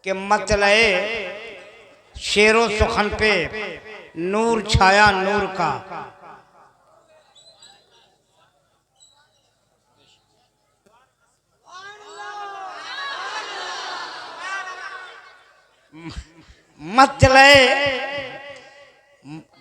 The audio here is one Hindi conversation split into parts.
कि मतलए शेरो सुखन पे नूर छाया नूर का।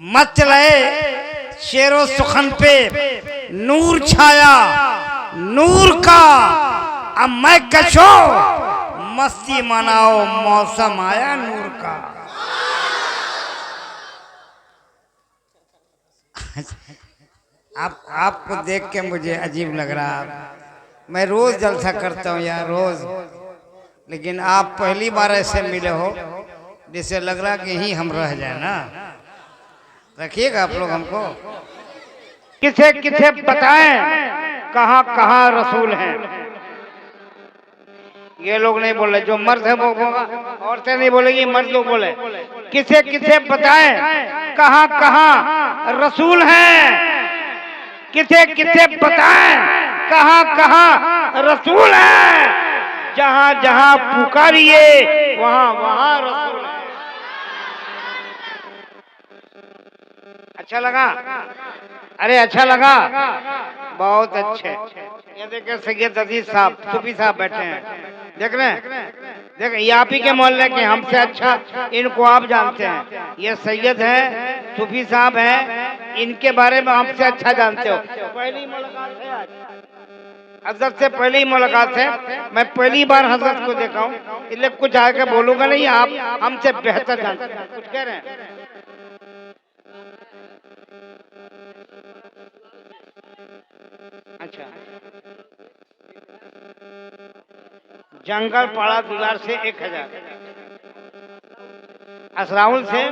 मतलए शेरो सुखन पे नूर छाया नूर का। अब मैं कशो मस्ती मनाओ मौसम आया नूर का। आपको देख के मुझे अजीब लग रहा है। मैं रोज जलसा करता हूँ यार रोज, लेकिन आप पहली बार ऐसे मिले हो जिससे लग रहा कि यहीं हम रह जाए ना। रखिएगा आप लोग हमको। किसे किसे बताएं कहाँ कहाँ रसूल हैं। ये लोग नहीं बोले, जो मर्द है वो होगा, औरतें नहीं बोलेगी, मर्द लोग बोले। किसे किसे बताएं कहाँ कहाँ रसूल हैं। किसे किसे बताएं कहाँ कहाँ रसूल हैं। जहाँ जहाँ पुकारिए वहाँ वहाँ रसूल है। अच्छा लगा? अरे अच्छा लगा, बहुत अच्छे। ये देखे सैयद अजीज साहब सूफी साहब बैठे हैं, देख रहे हैं? देख, ये आप ही के मोहल्ले के, हमसे अच्छा इनको आप जानते हैं। ये सैयद हैं, सूफी साहब हैं, इनके बारे में हमसे अच्छा जानते हो। पहली मुलाकात है आज, हजरत से पहली मुलाकात है। मैं पहली बार हजरत को देखा हूँ, इसलिए कुछ आगे बोलूंगा नहीं। आप हमसे बेहतर जानते हैं। कुछ कह रहे हैं? अच्छा, जंगल पाड़ा दुलार से 1000, असराउल से,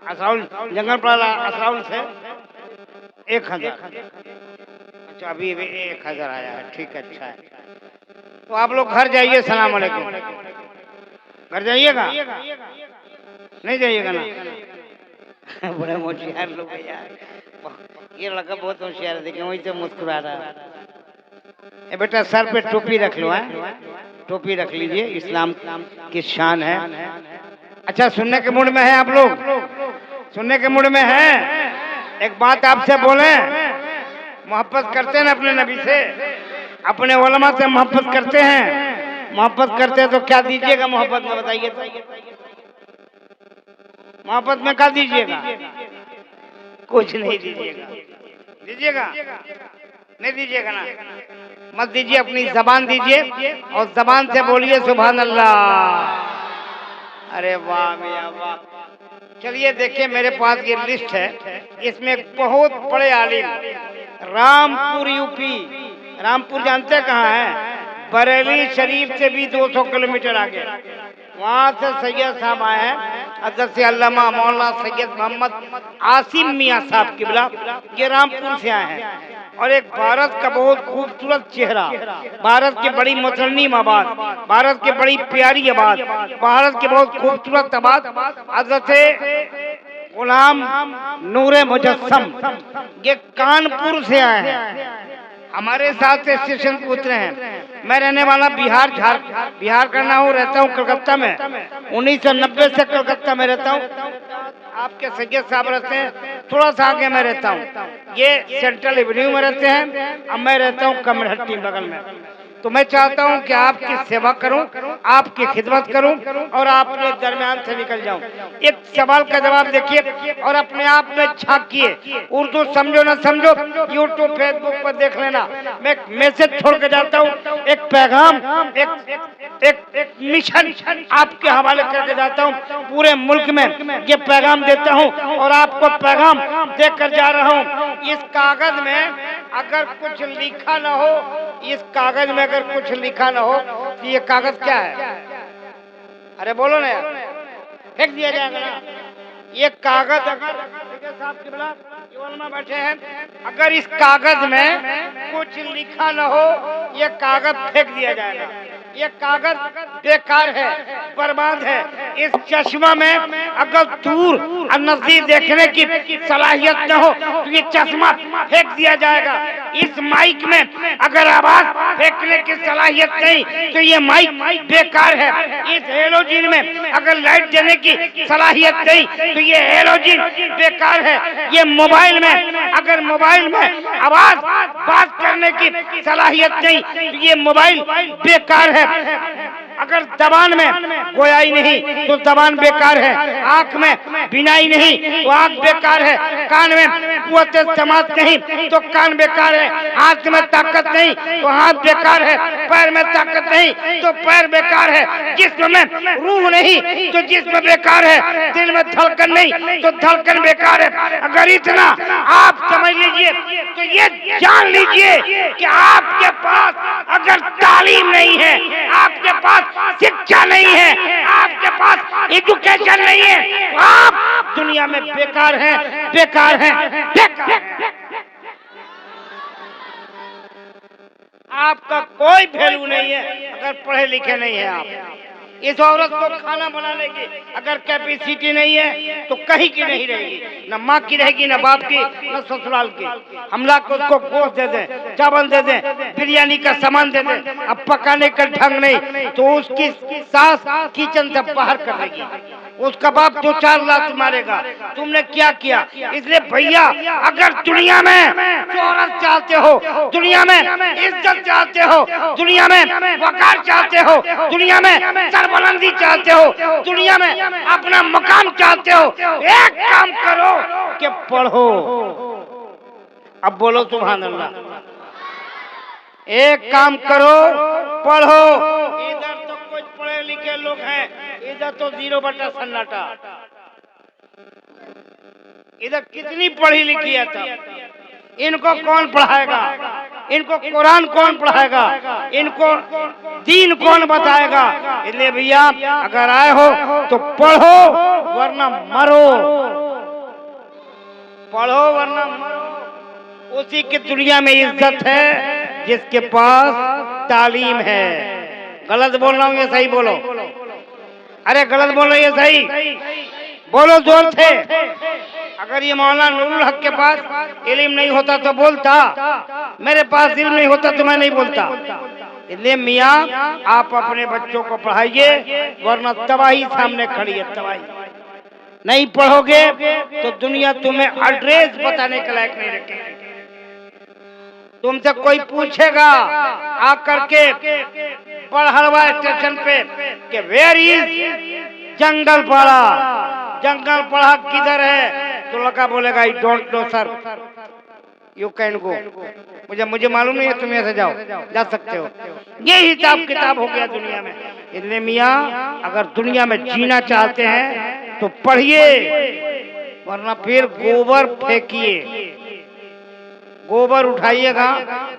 असराउल जंगल पाड़ा असराउल से 1000। अच्छा, अभी 1000 आया है, ठीक है, अच्छा है। तो आप लोग घर जाइए, सलाम अलैकुम। घर जाइएगा? नहीं जाइएगा ना? बड़े होशियार लोग हैं यार, ये लड़का बहुत होशियार है। देखें वही से मुस्कुरा रहा है। बेटा सर पे टोपी रख लो, है टोपी रख लीजिए, इस्लाम की शान है। अच्छा, सुनने के मूड में है आप लोग? सुनने के मूड में है? एक बात आपसे बोले, मोहब्बत करते हैं ना अपने नबी से, अपने उलमा से मोहब्बत करते हैं? मोहब्बत करते हैं तो क्या दीजिएगा मोहब्बत में, बताइए तो? मोहब्बत में क्या दीजिएगा? कुछ नहीं दीजिएगा। दीजिएगा? नहीं दीजिएगा ना? मत दीजिए, अपनी जबान दीजिए और जबान से बोलिए सुभान अल्लाह। अरे वाह मियां वाह। चलिए देखिए, मेरे पास ये लिस्ट है, इसमें बहुत बड़े आलिम, रामपुर यूपी। रामपुर जानते हैं कहाँ है? बरेली शरीफ से भी 200 किलोमीटर आगे। वहाँ से सैयद साहब आए हैं, हज़रत से अल्लामा मौलाना सैयद मोहम्मद आसिम मियाँ साहब किबला, ये रामपुर से आए हैं। और एक भारत का बहुत खूबसूरत चेहरा, भारत की बड़ी मुतरन्निम आबाद, भारत की बड़ी प्यारी आबाद, भारत की बहुत खूबसूरत आबाद, हज़रत गुलाम नूरे मुजस्सम, ये कानपुर से आए हैं। हमारे साथ स्टेशन पे उतरे हैं। मैं रहने वाला बिहार का ना हूँ, रहता हूँ कलकत्ता में। 1990 से कलकत्ता में रहता हूँ। आपके सैयद साहब रहते हैं थोड़ा सा आगे, मैं रहता हूँ, ये सेंट्रल एवेन्यू में रहते हैं। अब मैं रहता हूँ कमरहट्टी बगल में। तो मैं चाहता हूं कि आपकी सेवा करूं, आपकी खिदमत करूं और आपके दरमियान से निकल जाऊं। एक सवाल का जवाब देखिए और अपने आप में झांकिए। उर्दू समझो ना समझो, यूट्यूब फेसबुक पर देख लेना। मैं मैसेज छोड़ के जाता हूं, एक पैगाम, एक मिशन आपके हवाले करके जाता हूं। पूरे मुल्क में ये पैगाम देता हूं और आपको पैगाम देकर जा रहा हूं। इस कागज में अगर कुछ लिखा ना हो, इस कागज में अगर कुछ लिखा ना हो तो ये कागज क्या है? अरे बोलो ना यार, फेंक दिया जाएगा ना? ये कागज अगर साहब की बला बैठे हैं, अगर इस कागज में कुछ लिखा ना हो, ये कागज फेंक दिया जाएगा। ये कागज बेकार है, बर्बाद है। इस चश्मा में अगर दूर और नजदीक देखने की सलाहियत न हो तो ये चश्मा फेंक दिया जाएगा। इस माइक में अगर आवाज फेंकने की सलाहियत नहीं तो ये माइक बेकार है। इस हेलोजिन में अगर लाइट देने की सलाहियत नहीं तो ये हेलोजिन बेकार है। ये मोबाइल में अगर मोबाइल में आवाज बात करने की सलाहियत नहीं तो ये मोबाइल बेकार है। अगर जबान में गोयाई नहीं तो जबान बेकार है। आंख में बिनाई नहीं तो आंख बेकार है। कान में कुव्वत समात नहीं तो कान बेकार है। हाथ में ताकत नहीं तो हाथ बेकार है। पैर में ताकत नहीं तो पैर बेकार है। जिस्म में रूह नहीं तो जिस्म बेकार है। दिल में धड़कन नहीं तो धड़कन बेकार है। अगर इतना आप समझ लीजिए तो ये जान लीजिए कि आपके पास अगर तालीम नहीं है, आपके पास शिक्षा नहीं है, आपके पास एजुकेशन नहीं है, आप दुनिया में बेकार हैं, बेकार हैं, बेकार। आपका कोई वैल्यू नहीं है अगर पढ़े लिखे नहीं है आप। इस औरत को खाना बनाने की अगर कैपेसिटी नहीं है तो कहीं की नहीं रहेगी, न माँ की रहेगी, न बाप की, न ससुराल की। हम लोग को उसको गोश्त दे दें, चावल दे दें, बिरयानी का सामान दे दें, अब पकाने का ढंग नहीं तो उसकी सास किचन से बाहर कर देगी, उसका बाप 2-4 लात मारेगा। तुमने क्या किया? इसलिए भैया अगर दुनिया में शोहरत चाहते हो, दुनिया में इज्जत चाहते हो, दुनिया में वकार चाहते हो, दुनिया में सरबलंदी चाहते हो, दुनिया में अपना मकाम चाहते हो, एक काम करो कि पढ़ो। अब बोलो सुभान अल्लाह। एक काम करो, पढ़ो। इधर तो कुछ पढ़े लिखे लोग हैं, इधर तो 0 सन्नाटा। इधर कितनी पढ़ी लिखी है तब इनको कौन पढ़ाएगा? इनको कुरान कौन पढ़ाएगा? इनको दीन कौन बताएगा? इसलिए भैया अगर आए हो तो पढ़ो वरना मरो, पढ़ो वरना मरो। उसी की दुनिया में इज्जत है जिसके पास तालीम है। गलत बोल रहा हूँ, ये सही बोलो। अरे गलत बोलो, ये सही बोलो जोर से। अगर ये मौलाना नूरुल हक के पास इल्म नहीं होता तो बोलता, मेरे पास इल्म नहीं होता तो मैं नहीं बोलता। इसलिए मियाँ आप अपने बच्चों को पढ़ाइए वरना तबाही सामने खड़ी है, तबाही। नहीं पढ़ोगे तो दुनिया तुम्हें एड्रेस बताने के लायक नहीं रखेगी। तुमसे कोई पूछेगा आकर के बड़हड़वा स्टेशन पे कि वेयर इज जंगल पड़ा, जंगल पड़ा किधर है? तो लड़का बोलेगा I don't know sir, you can go. मुझे मालूम नहीं है, तुम ऐसे जाओ, जा सकते हो। ये हिसाब किताब हो गया दुनिया में। इसलिए मियाँ अगर दुनिया में जीना चाहते हैं तो पढ़िए वरना फिर गोबर फेंकिए, गोबर उठाइएगा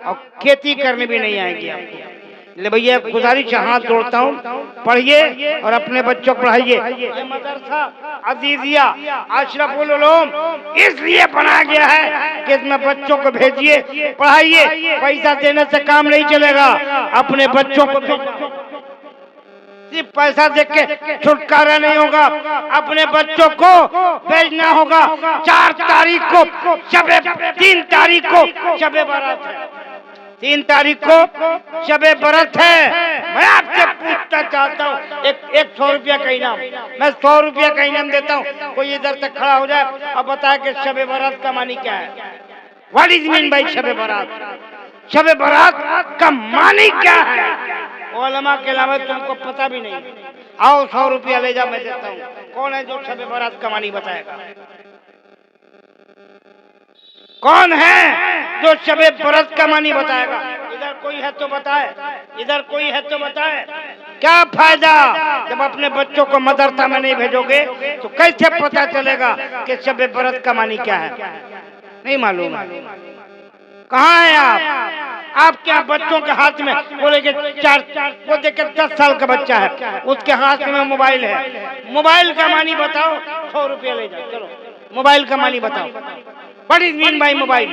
और खेती करने भी नहीं आएगी आपको। ले भैया गुजारिश हाथ जोड़ता हूँ, पढ़िए और अपने बच्चों को पढ़ाइए। ये मदरसा अजीजिया अशरफुल उलूम इसलिए बनाया गया है कि इसमें बच्चों को भेजिए, पढ़ाइए। पैसा देने से काम नहीं चलेगा, अपने बच्चों को सिर्फ पैसा देख के छुटकारा नहीं होगा, अपने बच्चों को भेजना होगा। 4 तारीख को 3 तारीख को शबे बारात है, 3 तारीख को शबे बारात है। मैं आपसे पूछना चाहता हूँ, एक 100 रुपया का इनाम, मैं 100 रुपया का इनाम देता हूँ। कोई इधर तक खड़ा हो जाए और बताए कि शबे बारात का मानी क्या है? What is mean by Shabe Barat? Shabe बारात का मानी क्या है? उलमा के अलावा तुमको पता भी नहीं। आओ 100 रुपया ले जाओ, मैं देता हूँ। कौन है जो शबे बारात का मानी बताएगा? कौन है जो शबे बारात का मानी बताएगा? इधर कोई है तो बताए, इधर कोई है तो बताए। क्या फायदा जब अपने बच्चों को मदरसा में नहीं भेजोगे तो कैसे पता चलेगा कि शबे बारात का मानी क्या है? नहीं मालूम। कहाँ है आप? आपके बच्चों के हाथ में बोलेंगे 4 वो देखे 10 साल का बच्चा है, उसके हाथ में मोबाइल है। मोबाइल का मानी बताओ, 100 रुपया ले जाओ। चलो मोबाइल का मानी बताओ। What is mean bye mobile?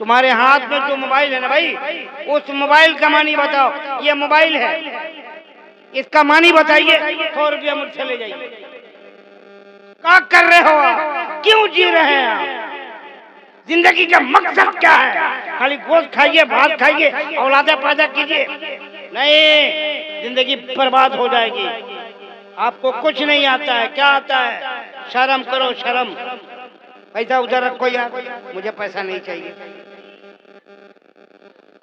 तुम्हारे हाथ में जो मोबाइल है ना भाई, उस मोबाइल का मानी बताओ। ये मोबाइल है, इसका मानी बताइए। 100 रुपया मुझसे ले जाइए। क्या कर रहे हो आप? क्यों जी रहे हैं आप? जिंदगी का मकसद क्या है? खाली गोश्त खाइए, भात खाइए, औलादे पैदा कीजिए? नहीं, जिंदगी बर्बाद हो जाएगी। आपको कुछ नहीं आता है। क्या आता है? शर्म करो, शर्म। पैसा उधर रखो यार, मुझे पैसा नहीं चाहिए।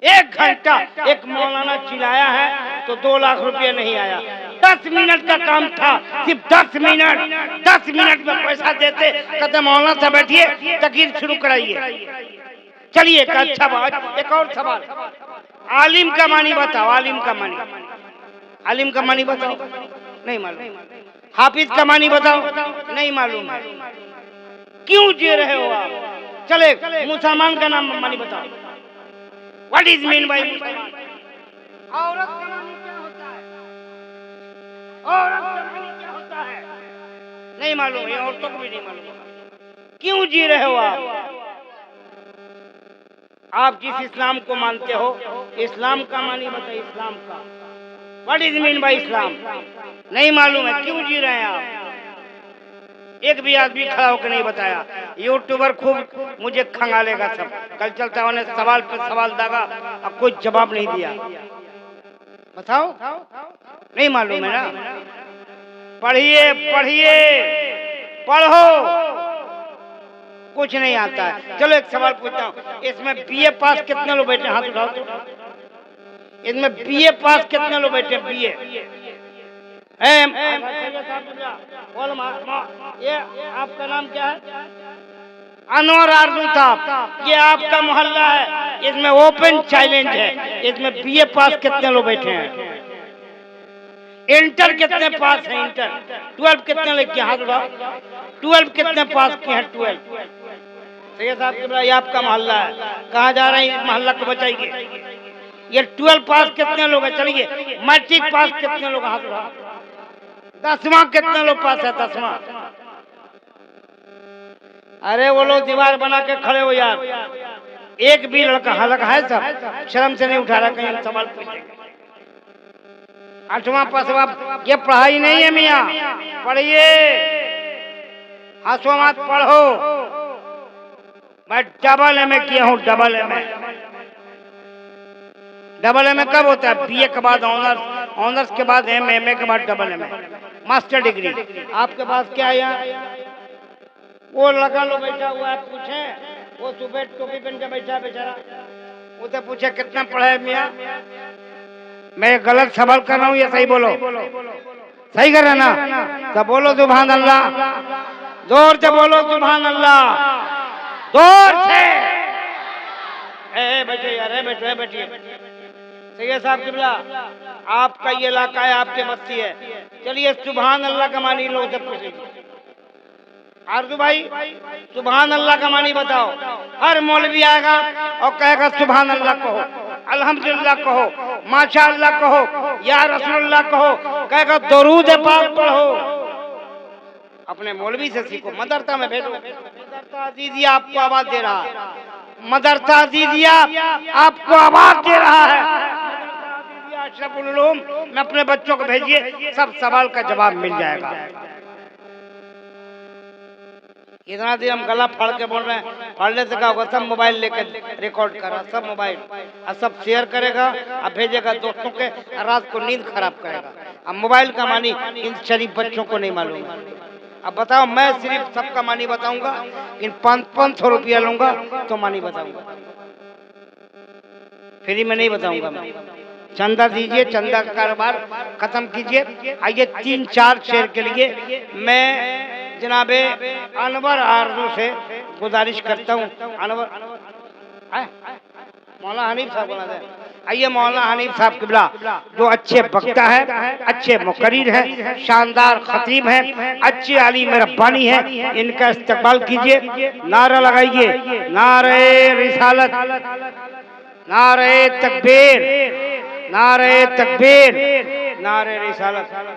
1 घंटा एक मौलाना चिल्लाया है तो 2 लाख रुपया नहीं आया। 10 मिनट का काम था, सिर्फ 10 मिनट। 10 मिनट में पैसा देते। कहते मौलाना से बैठिए, तकरीर शुरू कराइए। चलिए एक अच्छा बात, एक और सवाल। आलिम का मानी बताओ। आलिम का मानी, आलिम का मानी बताओ। नहीं मालूम। हाफिज का मानी बताओ। नहीं मालूम है। क्यों जी रहे हो आप? चले मुसलमान का नाम मानी बताओ। व्हाट इज मीन बाय मुसलमान? औरत का मानी क्या होता है? औरत का मानी क्या होता है? नहीं मालूम है, औरतों को भी नहीं मालूम। क्यों जी रहे हो आप? आप जिस इस्लाम को मानते हो, इस्लाम का मानी बताइए। इस्लाम का व्हाट इज मीन बाय इस्लाम? नहीं मालूम है। क्यों जी रहे हैं आप? एक भी आदमी खड़ा होकर नहीं बताया। यूट्यूबर खूब मुझे खंगालेगा सब। कल चलता उन्हें सवाल पे सवाल दागा, अब कोई जवाब नहीं दिया। बताओ, नहीं मालूम है ना? पढ़िए, पढ़िए, पढ़ो। कुछ नहीं आता है। चलो एक सवाल पूछता हूँ। इसमें बीए पास कितने लोग बैठे? हाथ उठाओ तो। इसमें बीए पास कितने लोग बैठे? बीए ये आपका नाम क्या है? अनवर आरजू साहब, ये आपका मोहल्ला है। इसमें ओपन चैलेंज है। इसमें बीए पास कितने लोग बैठे हैं? इंटर कितने पास हैं? इंटर 12 कितने लेके? हाथ उठाओ। 12 कितने पास किए हैं? 12। सैयद साहब के ये आपका मोहल्ला है। कहाँ जा रहे हैं? इस मोहल्ला को बचाइए। ये 12 पास कितने लोग हैं? चलिए मैट्रिक पास कितने लोग? हाथ उठाओ। 10वां कितने लोग पास है? 10वां। अरे वो लोग दीवार बना के खड़े हो यार। एक भी लड़का हलक है? सब शर्म से नहीं उठा रहा। कहीं सवाल पूछेंगे। 8वां पासवां, ये पढ़ाई नहीं है मियाँ। पढ़िए, हंसो मत, पढ़ो। मैं डबल एमए किया हूँ। Double MA. डबल एमए कब होता है? बीए के बाद ऑनर्स, ऑनर्स के बाद एमए, एमए के बाद डबल एमए, मास्टर डिग्री। आपके पास क्या है यहाँ? वो लगा लो बैठा हुआ है। पूछे, वो सुबह टोपी पहन के बैठा है बेचारा। उसे पूछे कितना पढ़े मियाँ? मैं गलत सवाल कर रहा हूँ, ये सही बोलो। सही कर रहे ना? तो बोलो सुभान अल्लाह। जोर से बोलो सुभान अल्लाह। जोर से। बैठे यार, बैठे, बैठिए। सैयद साहब किबला, आपका ये इलाका है, आपके बस्ती है। चलिए सुभान अल्लाह का मानी लोग से पूछिए। आरजू भाई, सुभान अल्लाह का मानी बताओ। हर मौलवी आएगा और कहेगा सुभान अल्लाह कहो, अल्हम्दुलिल्लाह कहो, माशाअल्लाह कहो, या रसूलुल्लाह कहो, कहेगा दरूद पाक पढ़ो। अपने मौलवी से सीखो, मदरसा में भेजो। मदरसा दीजिए, आपको आवाज दे रहा है। मदरसा दीजिए, आपको आवाज दे रहा है। अशरफुल उलूम में अपने बच्चों को भेजिए, सब सवाल का जवाब मिल जाएगा। इतना देर हम गला फाड़ के बोल रहे हैं, फाड़ने से क्या होगा? सब मोबाइल लेकर रिकॉर्ड कर रहा, सब मोबाइल, और सब शेयर करेगा, अब भेजेगा दोस्तों के, रात को नींद खराब करेगा। अब मोबाइल का मानी इन शरीफ बच्चों को नहीं मालूम। अब बताओ, मैं सिर्फ सबका मानी बताऊंगा, इन 500 रुपया लूंगा तो मानी बताऊंगा। फ्री में नहीं बताऊंगा मैं। चंदा दीजिए, चंदा का कारोबार खत्म कीजिए। आइए 3-4 शेयर के लिए मैं जनाबे अनवर आरजू से गुजारिश करता हूँ। अनवर, मौलाना हनीफ साहब बोला जाए। आइए मौलाना हनीफ साहब किबला, जो अच्छे वक्ता है, अच्छे मुकर्रिर है, शानदार खतीब है, अच्छे आलिम रब्बानी है, इनका इस्तकबाल कीजिए। नारा लगाइए, नारे रिसालत, नारे तकबीर, नारे तकबीर, नारे रिसालत।